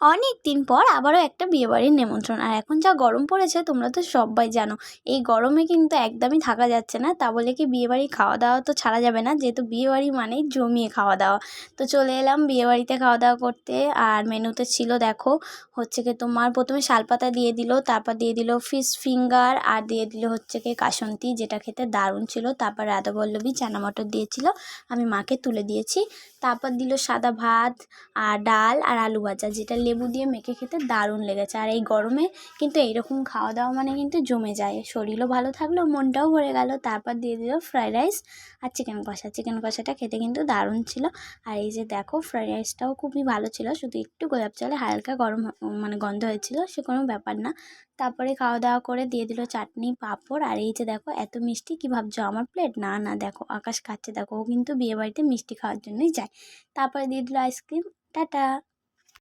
অনেক দিন পর আবারও একটা বিয়েবাড়ির নিমন্ত্রণ। আর এখন যা গরম পড়েছে তোমরা তো সব্বাই জানো। এই গরমে কিন্তু একদমই থাকা যাচ্ছে না। তা বলে কি বিয়েবাড়ির খাওয়া-দাওয়া তো ছাড়া যাবে না। যেহেতু বিয়েবাড়ি মানেই জমিয়ে খাওয়া-দাওয়া। তো চলে এলাম বিয়েবাড়িতে খাওয়া-দাওয়া করতে। আর মেনুতে ছিল দেখো হচ্ছে গিয়ে তোমার প্রথমে শালপাতা দিয়ে দিল, তারপর দিয়ে দিল ফিশ ফিঙ্গার আর দিয়ে দিল হচ্ছে গিয়ে কাসুন্দি, যেটা খেতে দারুণ ছিল। তারপর রাধাবল্লভী চানা মটর দিয়েছিল, আমি মাকে তুলে দিয়েছি। তারপর দিল সাদা ভাত আর ডাল আর আলু ভাজা, যেটা লেবু দিয়ে মেখে খেতে দারুণ লেগেছে। আর এই গরমে কিন্তু এইরকম খাওয়া দাওয়া মানে কিন্তু জমে যায়, শরীরও ভালো থাকলো মনটাও ভরে গেল। তারপর দিয়ে দিল ফ্রাইড রাইস আর চিকেন কষা। চিকেন কষাটা খেতে কিন্তু দারুণ ছিল। আর এই যে দেখো ফ্রাইড রাইসটাও খুবই ভালো ছিল, শুধু একটু গোলাপ জলে হালকা গরম মানে গন্ধ হয়েছিল, সে কোনো ব্যাপার না। তারপরে খাওয়া দাওয়া করে দিয়ে দিল চাটনি পাঁপড়। আর এই যে দেখো এত মিষ্টি, কি ভাবছো আমার প্লেট? না না, দেখো আকাশ খাচ্ছে, দেখো ও কিন্তু বিয়েবাড়িতে মিষ্টি খাওয়ার জন্যই যায়। তারপরে দিয়ে দিল আইসক্রিম। টাটা।